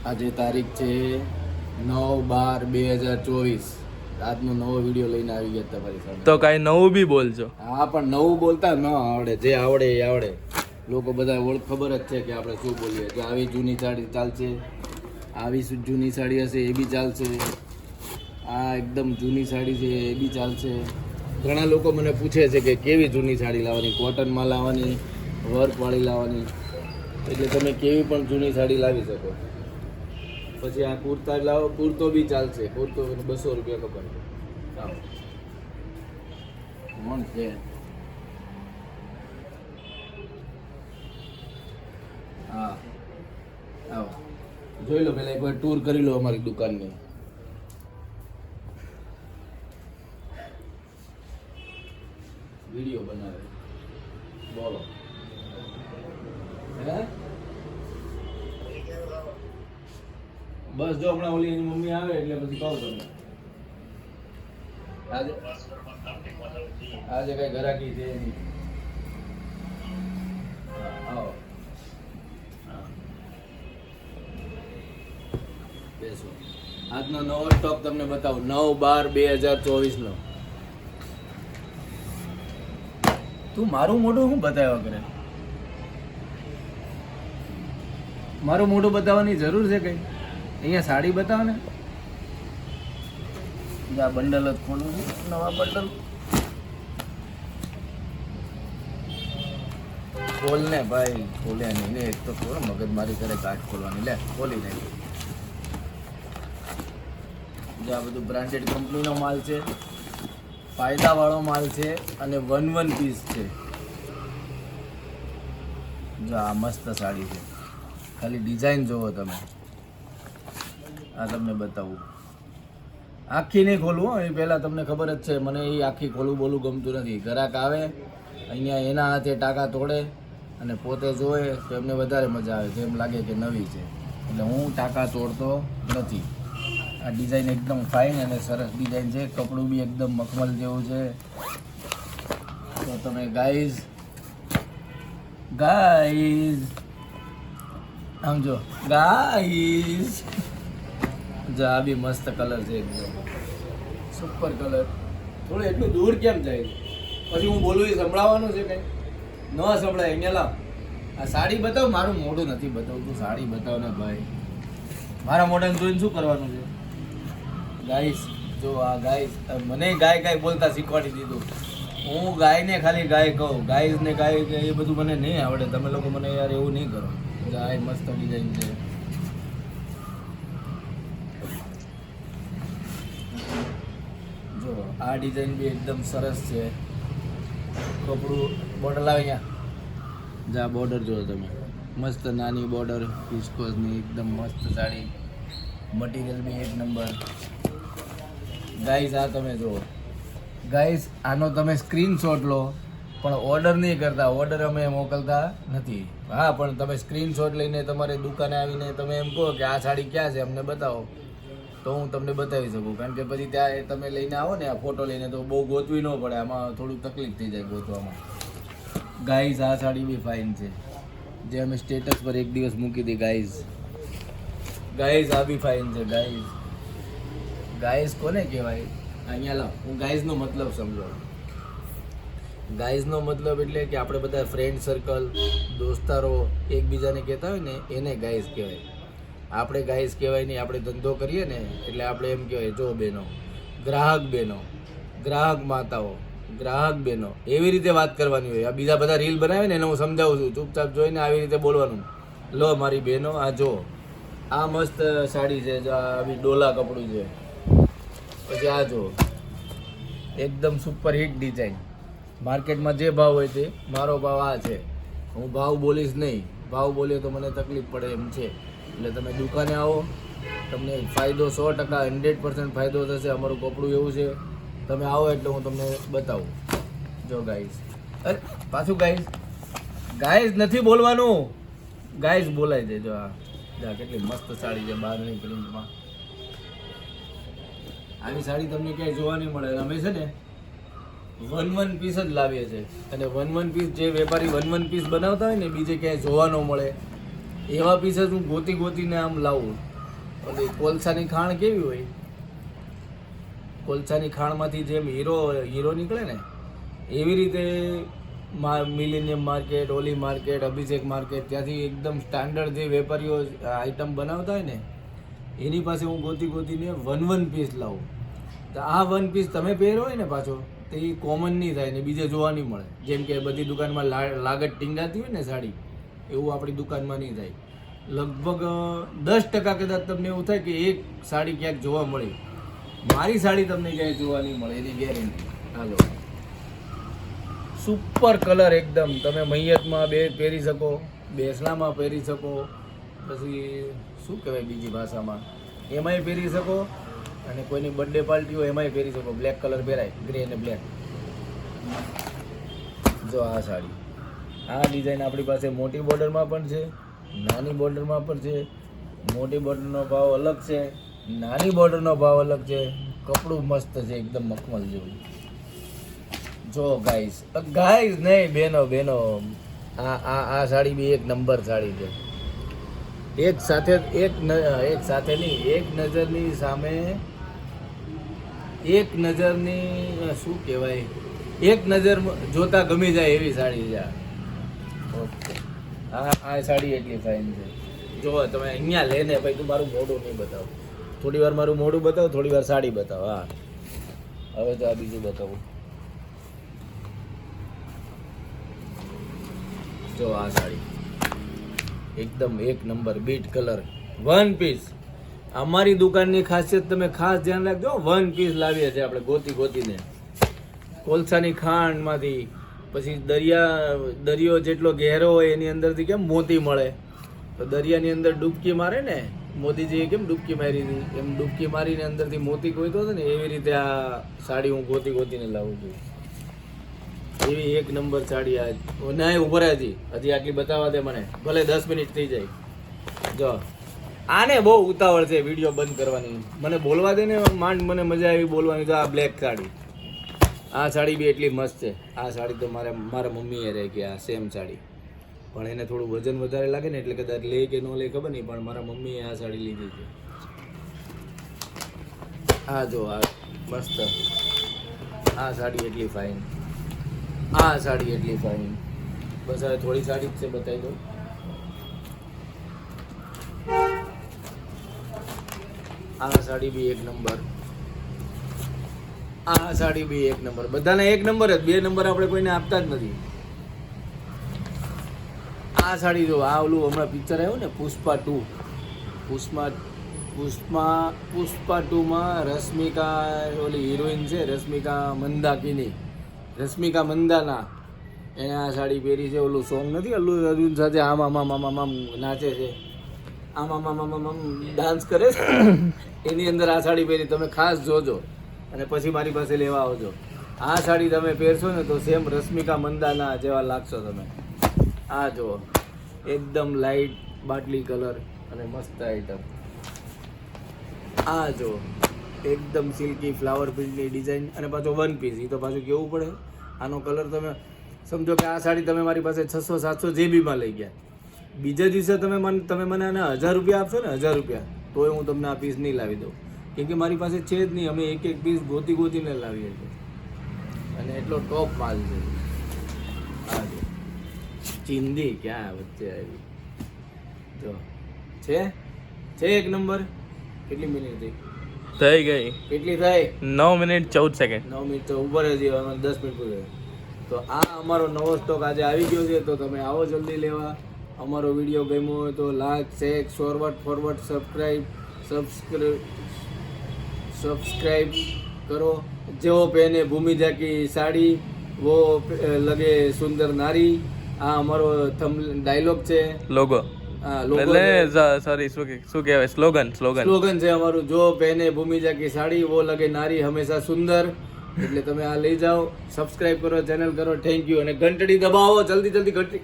આજે તારીખ છે 9/12/2024. આજનો નવો વિડીયો લઈને આવી ગયા તમારી સામે. તો કાંઈ નવું બી બોલજો. હા, પણ નવું બોલતા ન આવડે, જે આવડે એ આવડે. લોકો બધા ખબર જ છે કે આપણે શું બોલીએ. જો આવી જૂની સાડી ચાલશે, આવી જૂની સાડી હશે એ બી ચાલશે, આ એકદમ જૂની સાડી છે એ બી ચાલશે. ઘણા લોકો મને પૂછે છે કે કેવી જૂની સાડી લાવવાની, કોટનમાં લાવવાની, વર્કવાળી લાવવાની. એટલે તમે કેવી પણ જૂની સાડી લાવી શકો. પછી આ કુર્તા લાવો, કુર્તો બી ચાલશે. કુર્તો 200 રૂપિયા ખબર આવો કોણ છે. હા, આવો જોઈ લો. પહેલાં એકવાર ટૂર કરી લો અમારી દુકાનની. વિડીયો બનાવે બોલો. હે બસ જો હમણાં ઓલી એની મમ્મી આવે એટલે પછી કહું તમને. આજે કઈ ઘરાકી છે નહીં. આવો બેસો. આજનો નવો સ્ટોક તમને બતાવું. 9/12/2024 નો. તું મારું મોઢું શું બતાવ્યા કરે? મારું મોઢું બતાવવાની જરૂર છે કઈ? અહીંયા સાડી બતાવો ને. આ બંડલ જ ખોલું છું, નવા બંડલ. ખોલ ને ભાઈ, ખોલે નહીં ને. એક તો ખોલ, મગજ મારી કરે કાચ ખોલવાની. લે ખોલી નાખી. જો આ બધું બ્રાન્ડેડ કંપનીનો માલ છે, ફાયદાવાળો માલ છે અને વન પીસ છે. જો આ મસ્ત સાડી છે, ખાલી ડિઝાઇન જોવો તમે. આ તમને બતાવું. આખી નહીં ખોલવું એ પહેલાં તમને ખબર જ છે મને એ આખી ખોલવું બોલું ગમતું નથી. ગ્રાહક આવે અહીંયા એના હાથે ટાંકા તોડે અને પોતે જોવે તો એમને વધારે મજા આવે, જેમ લાગે કે નવી છે. એટલે હું ટાંકા તોડતો નથી. આ ડિઝાઇન એકદમ ફાઇન અને સરસ ડિઝાઇન છે. કપડું બી એકદમ મખમલ જેવું છે. તો તમે ગાઈઝ આમ જો ગાઈઝ, જો આ બી મસ્ત કલર છે, એકદમ સુપર કલર. થોડું એટલું દૂર કેમ જાય? પછી હું બોલું એ સંભળાવવાનું છે કંઈ? ન સંભળાય. અહીંયા લાવ. આ સાડી બતાવ. મારું મોઢું નથી બતાવતું, સાડી બતાવ ને ભાઈ. મારા મોઢાને જોઈને શું કરવાનું છે? ગાઈસ જો આ ગાઈસ મને ગાય બોલતા શીખવાડી દીધું. હું ગાયને ખાલી ગાય કહું, ગાઈસ ને ગાય એ બધું મને નહીં આવડે. તમે લોકો મને યાર એવું નહીં કરો. ગાય મસ્ત ડિઝાઇન છે. જો આ ડિઝાઇન બી એકદમ સરસ છે. કપડું બોર્ડર લાવે અહીંયા. જા બોર્ડર જુઓ તમે, મસ્ત નાની બોર્ડર, વિસ્કોસની એકદમ મસ્ત સાડી. મટીરિયલ બી એક નંબર. ગાઈસ આ તમે જુઓ. ગાઈસ આનો તમે સ્ક્રીનશોટ લો, પણ ઓર્ડર નહીં કરતા. ઓર્ડર અમે મોકલતા નથી. હા, પણ તમે સ્ક્રીનશોટ લઈને તમારી દુકાને આવીને તમે એમ કહો કે આ સાડી ક્યાં છે અમને બતાવો, તો હું તમને બતાવી શકું. કારણ કે પછી ત્યાં તમે લઈને આવો ને આ ફોટો લઈને, તો બહુ ગોતવી ન પડે. આમાં થોડુંક તકલીફ થઈ જાય ગોતવામાં. ગાઈઝ આ સાડી બી ફાઇન છે, જે અમે સ્ટેટસ પર એક દિવસ મૂકી હતી. ગાઈઝ આ બી ફાઇન છે. ગાઈઝ કોને કહેવાય? અહીંયા લાવ. હું ગાઈઝનો મતલબ સમજો. ગાઈઝનો મતલબ એટલે કે આપણે બધા ફ્રેન્ડ સર્કલ, દોસ્તારો એકબીજાને કહેતા હોય ને, એને ગાઈઝ કહેવાય. આપણે ગાઈઝ કહેવાય નહીં. આપણે ધંધો કરીએ ને એટલે આપણે એમ કહેવાય, જો બહેનો, ગ્રાહક બહેનો, ગ્રાહક માતાઓ, ગ્રાહક બહેનો, એવી રીતે વાત કરવાની હોય. આ બીજા બધા રીલ બનાવે ને એને હું સમજાવું છું. ચૂપચાપ જોઈને આવી રીતે બોલવાનું. લો મારી બહેનો, આ જો આ મસ્ત સાડી છે, જો આવી ડોલા કપડું છે. પછી આ જો એકદમ સુપર હિટ ડિઝાઇન. માર્કેટમાં જે ભાવ હોય તે મારો ભાવ આ છે. હું ભાવ બોલીશ નહીં. ભાવ બોલીએ તો મને તકલીફ પડે એમ છે. એટલે તમે દુકાને આવો, તમને ફાયદો 100%, 100% ફાયદો થશે. અમારું કપડું એવું છે, તમે આવો એટલે હું તમને બતાવું. જો ગાઈઝ, અરે પાછું ગાઈઝ નથી બોલવાનું. ગાઈઝ બોલાય છે. જો આ કેટલી મસ્ત સાડી છે, બારની પ્રિન્ટમાં. આવી સાડી તમને ક્યાંય જોવા નહીં મળે. અમે છે ને વન પીસ જ લાવીએ છીએ. અને વન પીસ જે વેપારી વન પીસ બનાવતા હોય ને બીજે ક્યાંય જોવા ન મળે એવા પીસ જ હું ગોતીને આમ લાવું. ઓલી કોલસાની ખાણ કેવી હોય, કોલસાની ખાણમાંથી જેમ હીરો નીકળે ને એવી રીતે મિલેનિયમ માર્કેટ, ઓલી માર્કેટ, અભિષેક માર્કેટ, ત્યાંથી એકદમ સ્ટાન્ડર્ડ જે વેપારીઓ આઈટમ બનાવતા હોય ને એની પાસે હું ગોતીને વન પીસ લાવું. તો આ વન પીસ તમે પહેરો હોય ને પાછો તો એ કોમન નહીં થાય ને બીજે જોવા નહીં મળે. જેમ કે બધી દુકાનમાં લાગત ટીંગાતી હોય ને સાડી, એવું આપણી દુકાનમાં નહીં થાય. લગભગ 10% કદાચ તમને એવું થાય કે એક સાડી ક્યાંક જોવા મળે. મારી સાડી તમને ક્યાંય જોવા નહીં મળે, એની ગેરંટી. હાલો, સુપર કલર એકદમ. તમે મૈયતમાં પહેરી શકો, બેસલામાં પહેરી શકો, પછી શું કહેવાય બીજી ભાષામાં એમાંય પહેરી શકો, અને કોઈની બર્થડે પાર્ટી હોય એમાંય પહેરી શકો. બ્લેક કલર પહેરાય, ગ્રે અને બ્લેક. જો આ સાડી, આ ડિઝાઇન આપણી પાસે મોટી બોર્ડરમાં પણ છે, નાની બોર્ડરમાં પણ છે. મોટી બોર્ડરનો ભાવ અલગ છે, નાની બોર્ડરનો ભાવ અલગ છે. કપડું મસ્ત છે, એકદમ મખમલ જેવું. જો ગાઈસ નહીં બેનો, આ સાડી બી એક નંબર સાડી છે. એક સાથે નહીં, એક નજરની સામે, એક નજરની શું કહેવાય, એક નજર જોતા ગમી જાય એવી સાડી છે. ઓકે, આ સાડી એટલી ફાઇન છે. જો તમે અહીંયા લઈને ભાઈ તું મારું મોઢું નહીં બતાવો, થોડી વાર મારું મોઢું બતાવો, થોડી વાર સાડી બતાવો. હા, હવે તો આ બીજું બતાવું. જો આ સાડી એકદમ એક number beet colour, one piece. અમારી દુકાનની ખાસિયત તમે ખાસ ધ્યાન રાખજો, વન પીસ લાવીએ છીએ આપણે ગોતીને. કોલસાની ખાંડમાંથી, પછી દરિયો જેટલો ગહેરો હોય એની અંદરથી કેમ મોતી મળે, તો દરિયાની અંદર ડૂબકી મારે ને, મોદીજીએ કેમ ડૂબકી મારી હતી એમ ડૂબકી મારીને અંદરથી મોતી ગોઈતો હતો ને, એવી રીતે આ સાડી હું ગોતીને લાવું છું. એવી એક નંબર સાડી આ ના ઉભો રહે હજી આટલી બતાવવા દે મને, ભલે 10 મિનિટ થઈ જાય. જો આને બહુ ઉતાવળ છે વિડીયો બંધ કરવાની, મને બોલવા દે ને માંડ, મને મજા આવી બોલવાની. તો આ બ્લેક સાડી, આ સાડી બી એટલી મસ્ત છે. આ સાડી તો મારા મમ્મીએ રહે કે આ સેમ સાડી, પણ એને થોડું વજન વધારે લાગે ને એટલે કદાચ લે કે ન લે ખબર નહીં, પણ મારા મમ્મીએ આ સાડી લીધી છે. આ જો આ મસ્ત, આ સાડી એટલી ફાઇન, આ સાડી એટલી ફાઇન. બસ હવે થોડી સાડી જ છે, બતાવી દઉં. આ સાડી બી એક નંબર, આ સાડી બી એક નંબર. બધાને એક નંબર જ, 2 નંબર આપણે કોઈને આપતા જ નથી. આ સાડી જો, આ ઓલું હમણાં પિક્ચર આવ્યું ને પુષ્પા 2, પુષ્પા 2માં રશ્મિકા ઓલી હિરોઈન છે, રશ્મિકા મંદાના, એને આ સાડી પહેરી છે. ઓલું સોંગ નથી અલ્લુ અર્જુન સાથે આમ નાચે છે, આમ ડાન્સ કરે છે, એની અંદર આ સાડી પહેરી. તમે ખાસ જોજો અને પછી મારી પાસે લેવા આવજો. આ સાડી તમે પહેરશો ને તો સેમ રશ્મિકા મંદાના જેવા લાગશો તમે. આ જુઓ, એકદમ લાઇટ બાટલી કલર અને મસ્ત આઈટમ. આ જો એકદમ સિલ્કી ફ્લાવર પ્રિન્ટની ડિઝાઇન અને પાછો વન પીસ. એ તો પાછું કેવું પડે, આનો કલર તમે સમજો કે આ સાડી તમે મારી પાસે 600-700 જેબીમાં લઈ ગયા, બીજા દિવસે તમે મને આને 1000 રૂપિયા આપશો ને, 1000 રૂપિયા, તોય હું તમને આ પીસ નહીં લાવી દઉં, કેમ કે મારી પાસે છે જ નહીં. અમે એક પીસ ગોતીને લાવીએ છીએ અને એટલો ટોપ માલ છે. આ જો ચિંદી ક્યાં વચ્ચે આવી, જો છે એક નંબર. કેટલી મિનિટ થઈ ગઈ? કેટલી થઈ? 9 મિનિટ 14 સેકન્ડ. 9 મિનિટ તો ઉપર હજી 10 મિનિટ પૂરે. તો આ અમારો નવો સ્ટોક આજે આવી ગયો છે, તો તમે આવો જલ્દી લેવા. અમારો વિડીયો ગમ્યો હોય તો લાઈક, શેર, ફોરવર્ડ, સબસ્ક્રાઇબ કરો. જેવો પહેને ભૂમિજા કી સાડી વો લગે સુંદર નારી. આ અમારો ડાયલોગ છે, લોગો. એટલે સોરી શું કહેવાય, સ્લોગન છે અમારું. જો પહેને ભૂમિજા કી સાડી વો લગે નારી હંમેશા સુંદર. એટલે તમે આ લઈ જાઓ, સબસ્ક્રાઇબ કરો, ચેનલ કરો. Thank you. અને ઘંટડી દબાવો જલ્દી ઘંટડી.